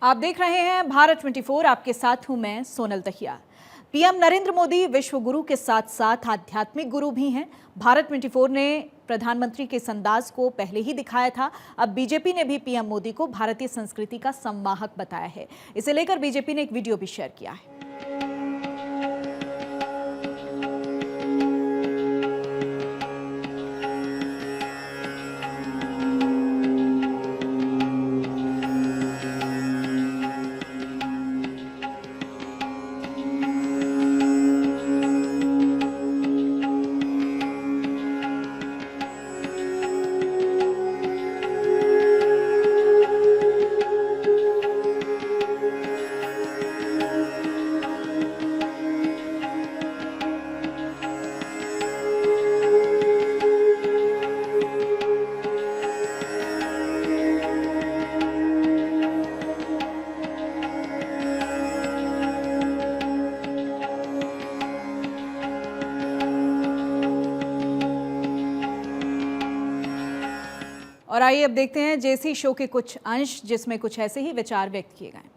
आप देख रहे हैं भारत 24। आपके साथ हूं मैं सोनल दहिया। पीएम नरेंद्र मोदी विश्व गुरु के साथ साथ आध्यात्मिक गुरु भी हैं। भारत 24 ने प्रधानमंत्री के इस अंदाज को पहले ही दिखाया था। अब बीजेपी ने भी पीएम मोदी को भारतीय संस्कृति का संवाहक बताया है। इसे लेकर बीजेपी ने एक वीडियो भी शेयर किया है। और आइए अब देखते हैं जेसी शो के कुछ अंश, जिसमें कुछ ऐसे ही विचार व्यक्त किए गए।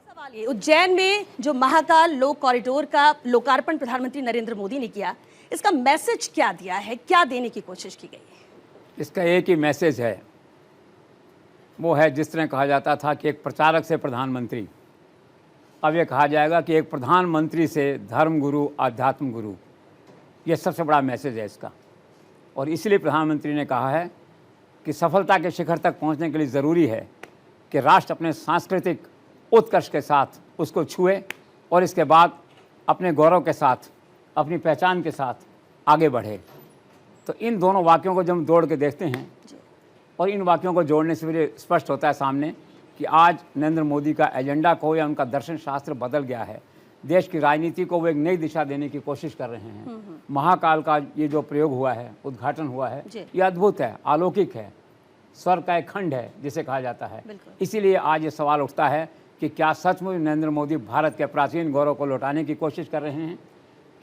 सवाल ये, उज्जैन में जो महाकाल लोक कॉरिडोर का लोकार्पण प्रधानमंत्री नरेंद्र मोदी ने किया, इसका मैसेज क्या दिया है, क्या देने की कोशिश की गई है? इसका एक ही मैसेज है, वो है जिस तरह कहा जाता था कि एक प्रचारक से प्रधानमंत्री, अब ये कहा जाएगा कि एक प्रधानमंत्री से धर्म गुरु, आध्यात्म गुरु। ये सबसे बड़ा मैसेज है इसका। और इसलिए प्रधानमंत्री ने कहा है कि सफलता के शिखर तक पहुंचने के लिए ज़रूरी है कि राष्ट्र अपने सांस्कृतिक उत्कर्ष के साथ उसको छुए और इसके बाद अपने गौरव के साथ, अपनी पहचान के साथ आगे बढ़े। तो इन दोनों वाक्यों को जब हम जोड़ के देखते हैं और इन वाक्यों को जोड़ने से फिर स्पष्ट होता है सामने कि आज नरेंद्र मोदी का एजेंडा को या उनका दर्शन शास्त्र बदल गया है। देश की राजनीति को वो एक नई दिशा देने की कोशिश कर रहे हैं। महाकाल का ये जो प्रयोग हुआ है, उद्घाटन हुआ है, ये अद्भुत है, अलौकिक है, स्वर्ग का एक खंड है जिसे कहा जाता है। इसीलिए आज ये सवाल उठता है कि क्या सचमुच नरेंद्र मोदी भारत के प्राचीन गौरव को लौटाने की कोशिश कर रहे हैं?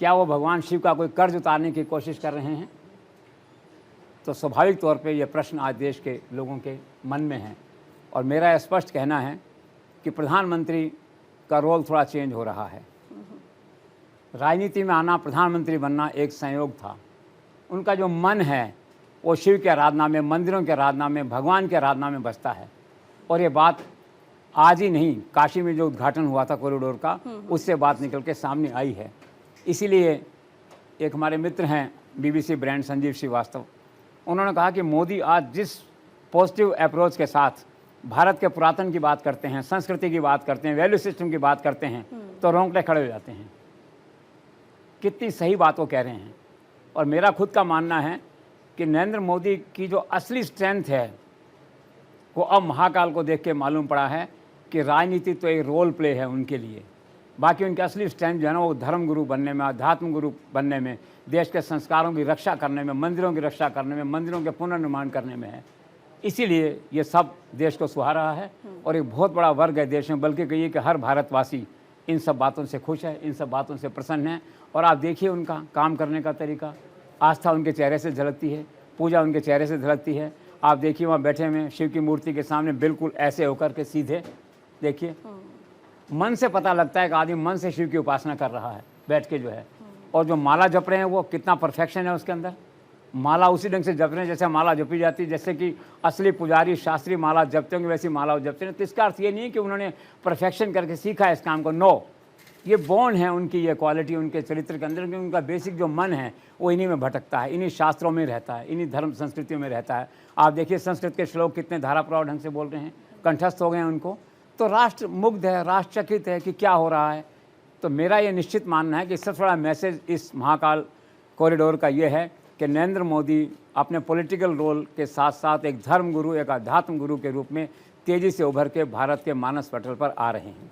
क्या वो भगवान शिव का कोई कर्ज उतारने की कोशिश कर रहे हैं? तो स्वाभाविक तौर पे ये प्रश्न आज देश के लोगों के मन में है। और मेरा स्पष्ट कहना है कि प्रधानमंत्री का रोल थोड़ा चेंज हो रहा है। राजनीति में आना, प्रधानमंत्री बनना एक संयोग था। उनका जो मन है वो शिव की आराधना में, मंदिरों की आराधना में, भगवान की आराधना में बसता है। और ये बात आज ही नहीं, काशी में जो उद्घाटन हुआ था कॉरिडोर का, उससे बात निकल के सामने आई है। इसीलिए एक हमारे मित्र हैं BBC ब्रांड संजीव श्रीवास्तव, उन्होंने कहा कि मोदी आज जिस पॉजिटिव अप्रोच के साथ भारत के पुरातन की बात करते हैं, संस्कृति की बात करते हैं, वैल्यू सिस्टम की बात करते हैं, तो रोंगटे खड़े हो जाते हैं। कितनी सही बात वो कह रहे हैं। और मेरा खुद का मानना है कि नरेंद्र मोदी की जो असली स्ट्रेंथ है वो अब महाकाल को देख के मालूम पड़ा है कि राजनीति तो एक रोल प्ले है उनके लिए। बाकी उनकी असली स्ट्रेंथ जो है ना, वो धर्म गुरु बनने में, आध्यात्म गुरु बनने में, देश के संस्कारों की रक्षा करने में, मंदिरों की रक्षा करने में, मंदिरों के पुनर्निर्माण करने में है। इसीलिए ये सब देश को सुहा रहा है। और एक बहुत बड़ा वर्ग है देश में, बल्कि कहिए कि हर भारतवासी इन सब बातों से खुश है, इन सब बातों से प्रसन्न है। और आप देखिए उनका काम करने का तरीका, आस्था उनके चेहरे से झलकती है, पूजा उनके चेहरे से झलकती है। आप देखिए वहाँ बैठे हुए शिव की मूर्ति के सामने बिल्कुल ऐसे होकर के सीधे, देखिए मन से पता लगता है कि आदमी मन से शिव की उपासना कर रहा है बैठ के जो है। और जो माला जप रहे हैं वो कितना परफेक्शन है उसके अंदर। माला उसी ढंग से जप रहे हैं जैसे माला जपी जाती है, जैसे कि असली पुजारी शास्त्री माला जपते होंगे वैसी माला जपते हैं। तो इसका अर्थ ये नहीं है कि उन्होंने परफेक्शन करके सीखा है इस काम को, नो, ये बॉर्न है उनकी, ये क्वालिटी उनके चरित्र के अंदर। क्योंकि उनका बेसिक जो मन है वो इन्हीं में भटकता है, इन्हीं शास्त्रों में रहता है, इन्हीं धर्म संस्कृतियों में रहता है। आप देखिए संस्कृत के श्लोक कितने धाराप्रवाह ढंग से बोल रहे हैं, कंठस्थ हो गए हैं उनको। तो राष्ट्र मुग्ध है, राष्ट्र चकित है कि क्या हो रहा है। तो मेरा ये निश्चित मानना है कि सबसे बड़ा मैसेज इस महाकाल कॉरिडोर का ये है कि नरेंद्र मोदी अपने पॉलिटिकल रोल के साथ साथ एक धर्म गुरु, एक आध्यात्म गुरु के रूप में तेज़ी से उभर के भारत के मानस पटल पर आ रहे हैं।